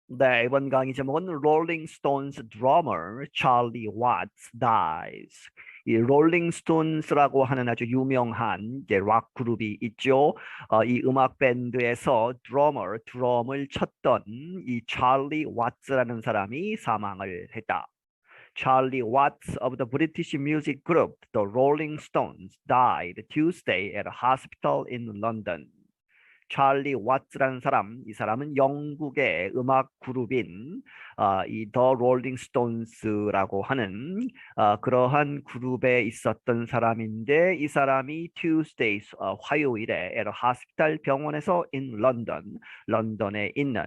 네, 이번 강의 제목은 롤링스톤즈 드러머 찰리 와츠 dies. 이 롤링스톤스라고 하는 아주 유명한 이제 락 그룹이 있죠. 이 음악 밴드에서 드럼을 쳤던 이 찰리 와츠라는 사람이 사망을 했다. Charlie Watts of the British music group The Rolling Stones died Tuesday at a hospital in London. 찰리 와츠라는 사람, 이 사람은 영국의 음악 그룹인 이 더 롤링 스톤스라고 하는 그러한 그룹에 있었던 사람인데 이 사람이 Tuesday 화요일에 at a hospital 병원에서 in London, 런던에 있는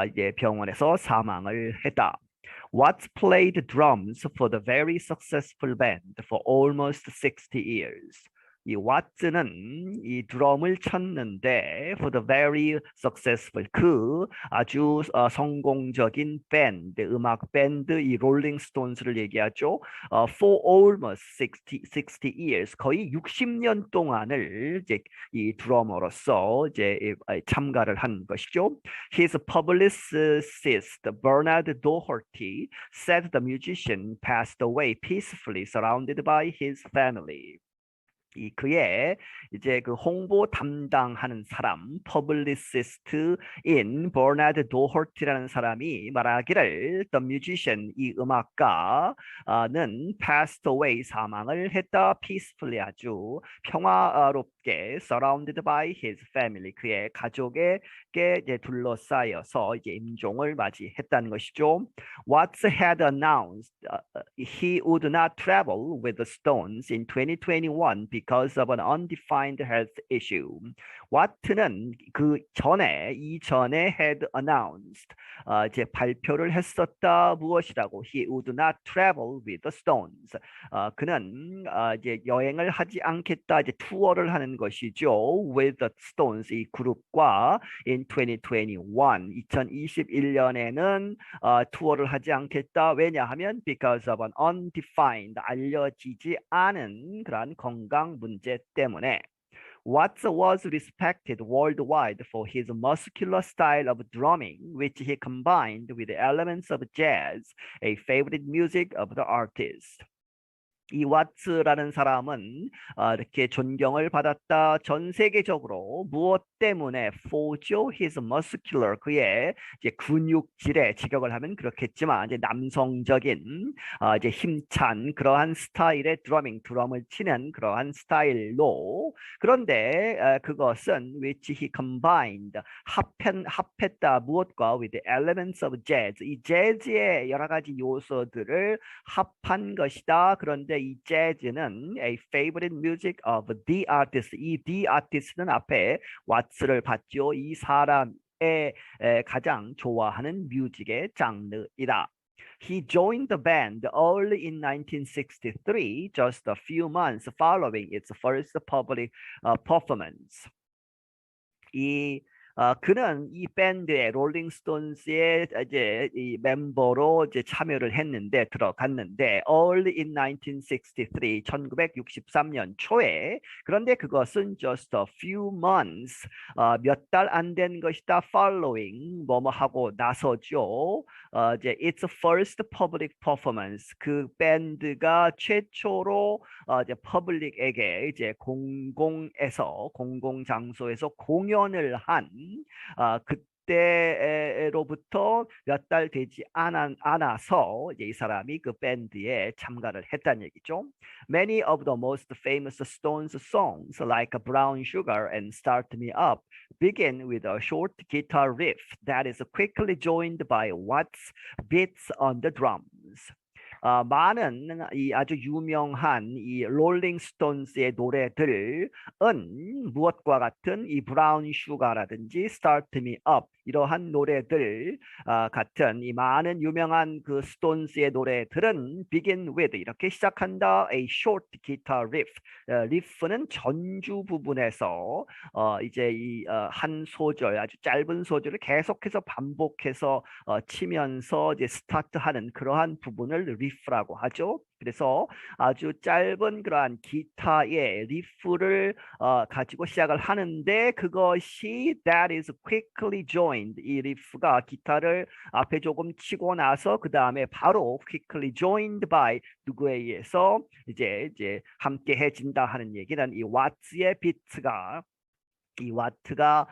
이제 병원에서 사망을 했다. Watts played drums for the very successful band for almost 60 years. 이 왓츠는 이 드럼을 쳤는데 for the very successful 그 아주 성공적인 밴드 음악 밴드 이 롤링 스톤스를 얘기하죠. For almost 60 years 거의 60년 동안을 이제 이 드러머로서 이제 참가를 한 것이죠. His publicist Bernard Doherty said the musician passed away peacefully surrounded by his family. 이 그의 이제 그 홍보 담당하는 사람 퍼블리시스트인 버나드 도허티라는 사람이 말하기를 The musician 이 음악가는 passed away 사망을 했다 peacefully 아주 평화롭게 surrounded by his family 그의 가족에게 이제 둘러싸여서 이제 임종을 맞이했다는 것이죠. Watts had announced he would not travel with the Stones in 2021 because of an undefined health issue. 와트는 이전에 had announced 이제 발표를 했었다 무엇이라고 he would not travel with the Stones. 그는 이제 여행을 하지 않겠다 이제 투어를 하는 것이죠. With the Stones 이 그룹과 in 2021 2021년에는 투어를 하지 않겠다. 왜냐하면 because of an undefined 알려지지 않은 그러한 건강 문제 때문에. Watts was respected worldwide for his muscular style of drumming, which he combined with elements of jazz, a favorite music of the artist. 이 왓츠라는 사람은 이렇게 존경을 받았다. 전 세계적으로 무엇 때문에 for죠? His muscular 그의 이제 근육질에 직역을 하면 그렇겠지만 이제 남성적인 이제 힘찬 그러한 스타일의 드럼을 치는 그러한 스타일로 그런데 그것은 which he combined 합했다 무엇과 with the elements of jazz 이 재즈의 여러 가지 요소들을 합한 것이다. 그런데 이 재즈는 a favorite music of the artist. 이 the artist는 앞에 왓츠를 봤죠. 이 사람의 가장 좋아하는 뮤직의 장르이다. He joined the band early in 1963, just a few months following its first public performance. 그는 이 밴드의 롤링스톤즈의 이제 이 멤버로 이제 참여를 했는데 들어갔는데 early in 1963 1963년 초에 그런데 그것은 just a few months 몇 달 안 된 것이다 following 뭐뭐 하고 나서죠. 이제 its first public performance 그 밴드가 최초로 이제 퍼블릭에게 이제 공공 장소에서 공연을 한 그때로부터 몇 달 되지 않아서 이제 이 사람이 그 밴드에 참가를 했다는 얘기죠. Many of the most famous Stones songs like Brown Sugar and Start Me Up begin with a short guitar riff that is quickly joined by Watts beats on the drums. 많은 이 아주 유명한 이 롤링스톤스의 노래들은 무엇과 같은 이 브라운 슈가라든지 Start Me Up 이러한 노래들 같은 이 많은 유명한 그 스톤스의 노래들은 begin with 이렇게 시작한다. A short guitar riff. 리프는 전주 부분에서 이제 이 한 소절 아주 짧은 소절을 계속해서 반복해서 치면서 이제 스타트하는 그러한 부분을 리프라고 하죠. 그래서 아주 짧은 그러한 기타의 리프를 가지고 시작을 하는데 그것이 that is quickly joined 이 리프가 기타를 앞에 조금 치고 나서 그 다음에 바로 quickly joined by 누구에 의해서 이제 함께 해진다 하는 얘기는 이 와트의 비트가 이 와트가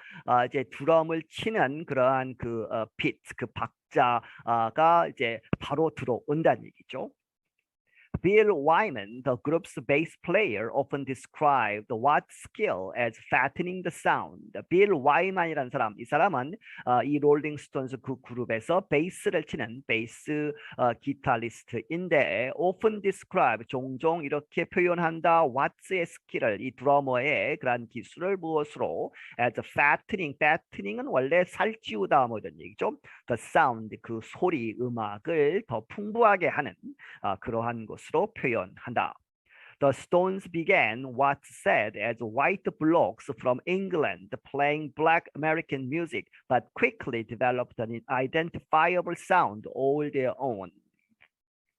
이제 드럼을 치는 그러한 그 비트 그 박자가 이제 바로 들어온다는 얘기죠. Bill Wyman, the group's bass player, often described Watt's skill as fattening the sound. 빌 와이만이라는 사람, 이 사람은 이 롤링스톤즈 그 그룹에서 베이스를 치는 베이스 기타리스트인데 often describe, 종종 이렇게 표현한다. 와트의 스킬을, 이 드러머의 그런 기술을 무엇으로? as fattening, fattening은 원래 살찌우다 뭐 이런 얘기죠. The sound, 그 소리, 음악을 더 풍부하게 하는 그러한 것으로 표현한다. The Stones began what said as white blocks from England playing black American music, but quickly developed an identifiable sound all their own.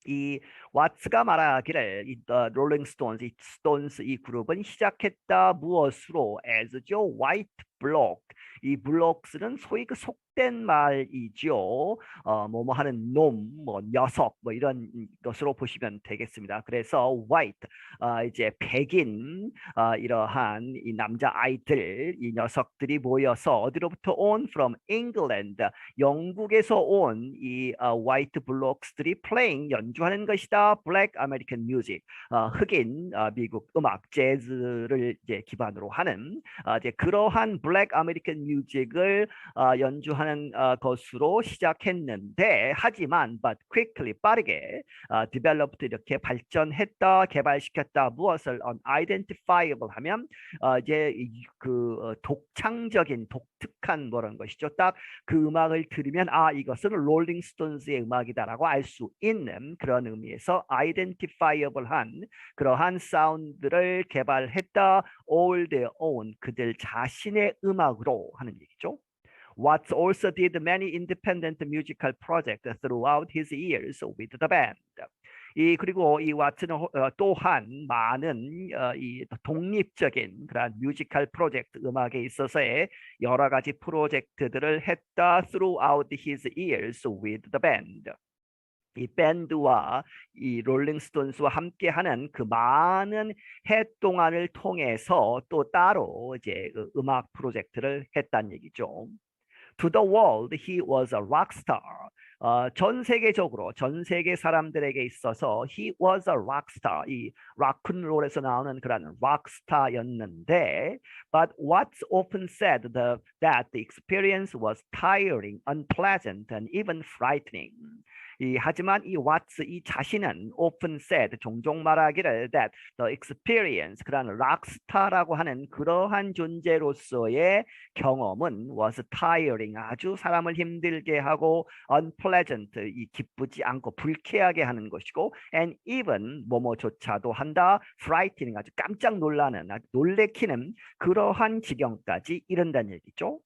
이 왓츠가 말하기를 이 롤링스톤즈, 이 스톤스 이 그룹은 시작했다 무엇으로? as죠. white block. 이 블록스는 소위 그 속된 말이죠. 뭐뭐 하는 놈, 뭐 녀석, 뭐 이런 것으로 보시면 되겠습니다. 그래서 white, 이제 백인, 이러한 이 남자 아이들, 이 녀석들이 모여서 어디로부터 온? From England, 영국에서 온 이 white blocks들이 playing, 연주하는 것이다. Black American music, 흑인 미국 음악, 재즈를 이제 기반으로 하는 이제 그러한 Black American music을 연주하는 것으로 시작했는데 하지만 but quickly 빠르게 developed 이렇게 발전했다 개발시켰다 무엇을 unidentifiable 하면 이제 그 독창적인 독특한 뭐라는 것이죠. 딱 그 음악을 들으면 이것은 롤링스톤즈의 음악이다라고 알 수 있는 그런 의미에서 identifiable한 그러한 사운드를 개발했다. all their own, 그들 자신의 음악으로 하는 얘기죠. Watts also did many independent musical projects throughout his years with the band. 그리고 이 와트는 또한 많은 이 독립적인 그런 뮤지컬 프로젝트 음악에 있어서의 여러 가지 프로젝트들을 했다 throughout his years with the band. 이 밴드와 이 롤링스톤스와 함께하는 그 많은 해 동안을 통해서 또 따로 이제 그 음악 프로젝트를 했다는 얘기죠. To the world, he was a rock star. 전 세계적으로 전 세계 사람들에게 있어서 he was a rock star. 이 락큰롤에서 나오는 그런 락스타였는데, but what's often said that the experience was tiring, unpleasant, and even frightening. 하지만 이 왓츠 이 자신은 often said 종종 말하기를 that the experience 그런 락스타라고 하는 그러한 존재로서의 경험은 was tiring 아주 사람을 힘들게 하고 unpleasant 이 기쁘지 않고 불쾌하게 하는 것이고 and even 뭐뭐조차도 한다 frightening 아주 깜짝 놀라는 아주 놀래키는 그러한 지경까지 이른다는 얘기죠.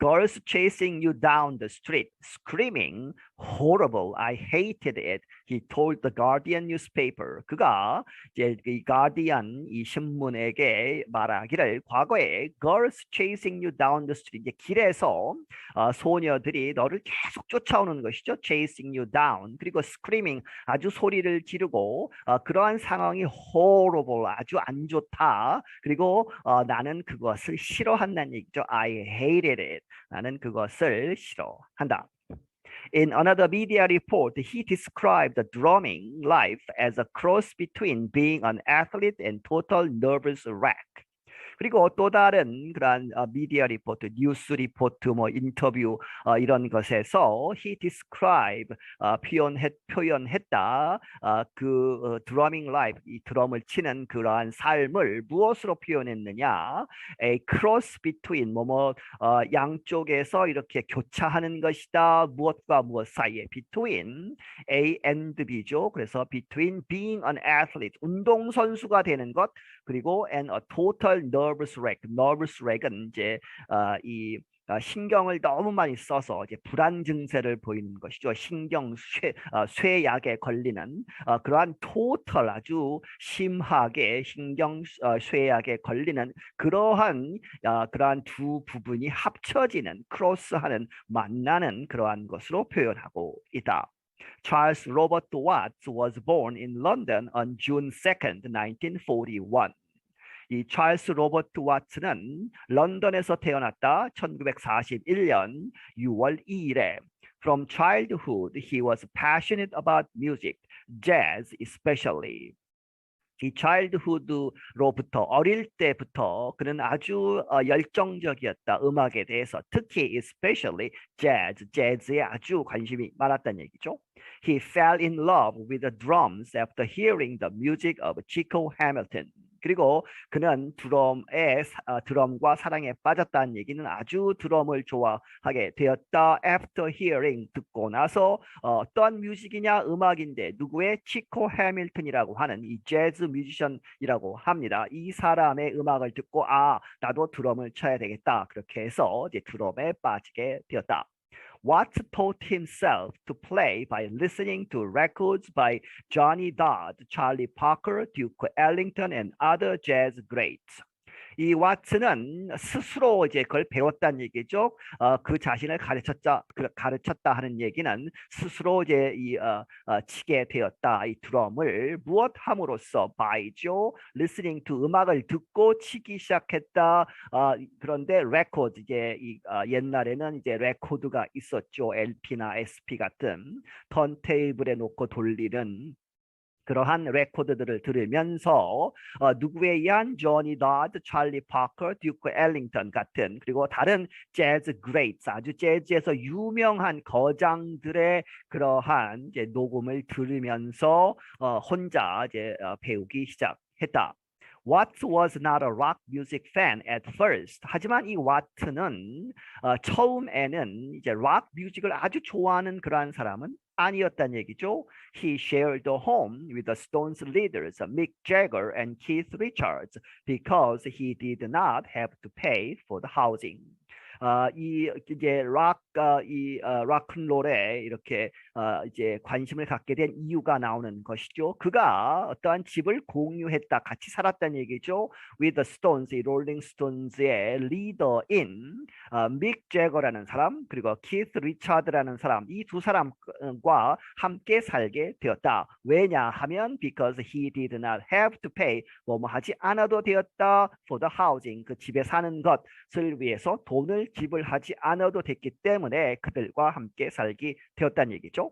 Girls chasing you down the street, screaming, horrible, I hated it. He told the Guardian newspaper. 그가 이제 이 가디언 이 신문에게 말하기를 과거에 girls chasing you down the street 이제 길에서 소녀들이 너를 계속 쫓아오는 것이죠. chasing you down 그리고 screaming 아주 소리를 지르고 그러한 상황이 horrible 아주 안 좋다. 그리고 나는 그것을 싫어한다는 얘기죠. I hated it. 나는 그것을 싫어한다. In another media report, he described the drumming life as a cross between being an athlete and total nervous wreck. 그리고 또 다른 그런 미디어 리포트, 뉴스 리포트, 뭐 인터뷰 이런 것에서 he describe 표현했다 그 drumming life 이 드럼을 치는 그러한 삶을 무엇으로 표현했느냐? A cross between 뭐뭐 양쪽에서 이렇게 교차하는 것이다. 무엇과 무엇 사이에 between A and B죠. 그래서 between being an athlete 운동 선수가 되는 것 그리고 and a total nervous nervous wreck. nervous wreck은 이제 신경을 너무 많이 써서 이제 불안 증세를 보이는 것이죠. 쇠약에 걸리는 그러한 토탈 아주 심하게 쇠약에 걸리는 그러한 두 부분이 합쳐지는 크로스하는 만나는 그러한 것으로 표현하고 있다. Charles Robert Watts was born in London on June 2nd, 1941. 이 찰스 로버트 와츠는 런던에서 태어났다. 1941년 6월 2일에 From childhood, he was passionate about music, jazz especially. 이 childhood로부터 어릴 때부터 그는 아주 열정적이었다. 음악에 대해서 특히 especially 재즈에 아주 관심이 많았다는 얘기죠. He fell in love with the drums after hearing the music of Chico Hamilton. 그리고 그는 드럼과 사랑에 빠졌다는 얘기는 아주 드럼을 좋아하게 되었다. After hearing, 듣고 나서 어떤 뮤직이냐, 음악인데 누구의 치코 해밀턴이라고 하는 이 재즈 뮤지션이라고 합니다. 이 사람의 음악을 듣고 나도 드럼을 쳐야 되겠다. 그렇게 해서 이제 드럼에 빠지게 되었다. Watts taught himself to play by listening to records by Johnny Dodd, Charlie Parker, Duke Ellington, and other jazz greats. 이 왓츠는 스스로 이제 그걸 배웠다는 얘기죠. 그 자신을 가르쳤다 하는 얘기는 스스로 이제 치게 되었다. 이 드럼을 무엇함으로써 by죠. listening to 음악을 듣고 치기 시작했다. 그런데 레코드 이제 옛날에는 이제 레코드가 있었죠. LP나 SP 같은 턴테이블에 놓고 돌리는 그러한 레코드들을 들으면서 누구에 의한 조니 도드, 찰리 파커, 듀크 엘링턴 같은 그리고 다른 재즈 그레이트 아주 재즈에서 유명한 거장들의 그러한 이제 녹음을 들으면서 혼자 이제 배우기 시작했다. Watts was not a rock music fan at first. 하지만 이 와트는 처음에는 이제 락 뮤직을 아주 좋아하는 그러한 사람은 아니었다는 얘기죠. He shared a home with the Stones leaders Mick Jagger and Keith Richards because he did not have to pay for the housing. 이제 락큰롤에 이렇게 이제 관심을 갖게 된 이유가 나오는 것이죠. 그가 어떠한 집을 공유했다, 같이 살았다는 얘기죠. With the Stones, 이 롤링스톤즈의 리더인 믹 제거라는 사람, 그리고 키스 리차드라는 사람, 이 두 사람과 함께 살게 되었다. 왜냐하면 because he did not have to pay, 뭐하지 않아도 되었다. For the housing, 그 집에 사는 것을 위해서 돈을 지불하지 않아도 됐기 때문에 그들과 함께 살게 되었다는 얘기죠.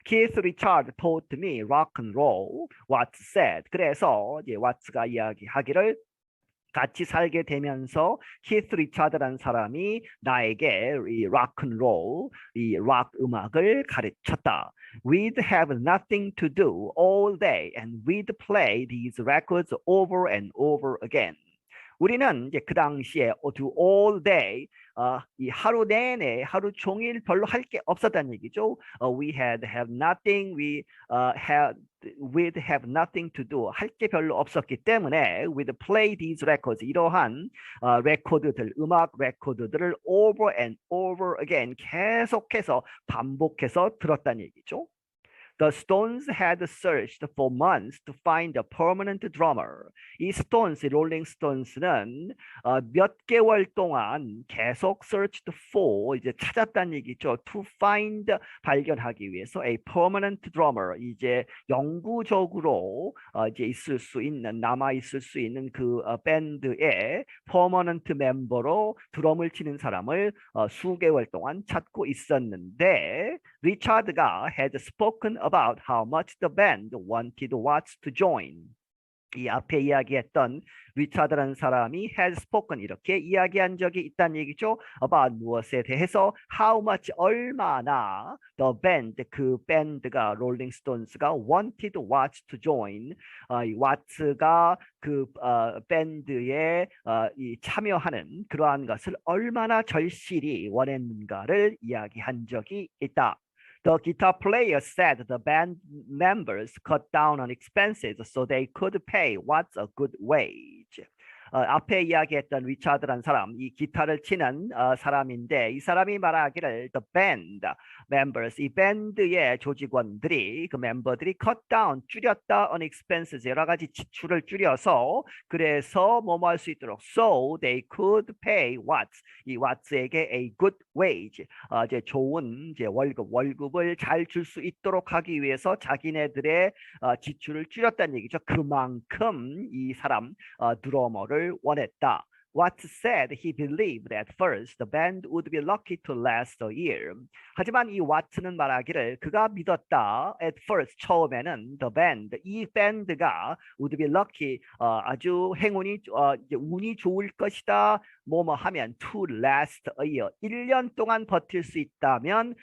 Keith Richard taught me rock and roll, Watts said. 그래서 이제 와츠가 이야기하기를 같이 살게 되면서 키스 리차드라는 사람이 나에게 이 락앤롤, 이 락 음악을 가르쳤다. We'd have nothing to do all day and we'd play these records over and over again. 우리는 이제 그 당시에 do all day 이 하루 내내 하루 종일 별로 할 게 없었다는 얘기죠. We'd have nothing to do. 할 게 별로 없었기 때문에 we'd play these records. 이러한 레코드들, 음악 레코드들을 over and over again 계속해서 반복해서 들었다는 얘기죠. The Stones had searched for months to find a permanent drummer. 이 스톤스, 롤링스톤스는 몇 개월 동안 계속 searched for, 이제 찾았다는 얘기죠. To find, 발견하기 위해서 a permanent drummer, 이제 영구적으로 이제 있을 수 있는, 남아 있을 수 있는 그 밴드의 permanent 멤버로 드럼을 치는 사람을 수개월 동안 찾고 있었는데, 리차드가 had spoken about how much the band wanted Watts to join. 이 앞에 이야기했던 리차드라는 사람이 had spoken 이렇게 이야기한 적이 있다는 얘기죠. about 무엇에 대해서 how much 얼마나 the band 그 밴드가 롤링스톤스가 wanted Watts to join 이 와츠가 그 밴드에 이 참여하는 그러한 것을 얼마나 절실히 원했는가를 이야기한 적이 있다. The guitar player said the band members cut down on expenses so they could pay Watts a good wage. 앞에 이야기했던 리차드라는 사람, 이 기타를 치는 사람인데 이 사람이 말하기를 the band members, 이 밴드의 조직원들이 그 멤버들이 cut down, 줄였다 on expenses, 여러 가지 지출을 줄여서 그래서 뭐뭐 할 수 있도록 so they could pay Watts, 이 왓츠에게 a good wage, 이제 좋은 이제 월급을 잘 줄 수 있도록 하기 위해서 자기네들의 지출을 줄였다는 얘기죠. 그만큼 이 사람 드러머를 원했다. Watts said he believed at first the band would be lucky to last a year. 하지만 이 와트는 말하기를 그가 믿었다. At first 처음에는 the band, 이 밴드가 would be lucky, 아주 행운이 이제 운이 좋을 것이다. 뭐뭐 하면 to last a year, 1년 동안 버틸 수 있다면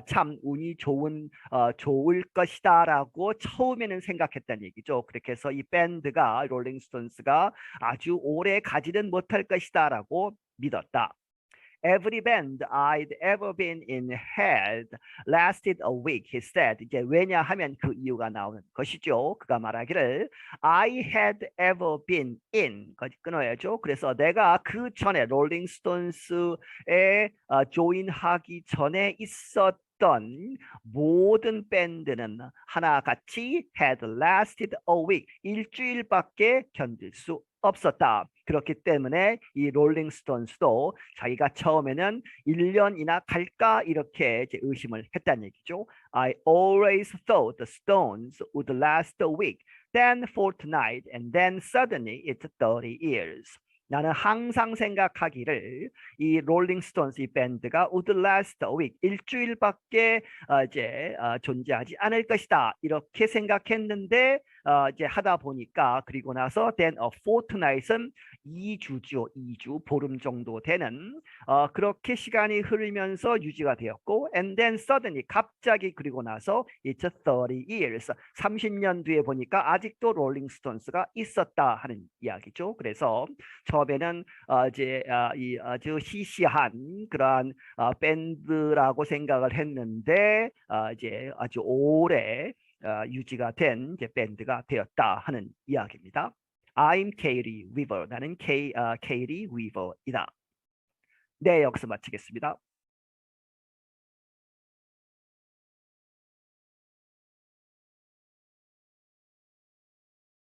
참 운이 좋을 것이다라고 처음에는 생각했다는 얘기죠. 그렇게 해서 이 밴드가 롤링스톤스가 아주 오래 가지는 못할 것이다라고 믿었다. Every band I'd ever been in had lasted a week, he said. 이제 왜냐하면 그 이유가 나오는 것이죠. 그가 말하기를 I had ever been in, 까지 끊어야죠. 그래서 내가 그 전에 롤링스톤스에 조인하기 전에 있었던 모든 밴드는 하나같이 had lasted a week, 일주일밖에 견딜 수 없었다. 그렇기 때문에 이 롤링스톤스도 자기가 처음에는 1년이나 갈까 이렇게 이제 의심을 했다는 얘기죠. I always thought the Stones would last a week, then fortnight, and then suddenly it's 30 years. 나는 항상 생각하기를 이 롤링스톤스 이 밴드가 would last a week, 일주일밖에 이제 존재하지 않을 것이다 이렇게 생각했는데 이제 하다 보니까 그리고 나서 then a fortnight은 2주죠. 2주 보름 정도 되는 그렇게 시간이 흐르면서 유지가 되었고 and then suddenly 갑자기 그리고 나서 it's 30 years, 30년 뒤에 보니까 아직도 롤링스톤스가 있었다 하는 이야기죠. 그래서 처음에는 이제 이 아주 시시한 그러한 밴드라고 생각을 했는데 이제 아주 오래 유지가 된 이제 밴드가 되었다 하는 이야기입니다. I'm Katie Weaver. 나는 케이리 위버이다. 네, 여기서 마치겠습니다.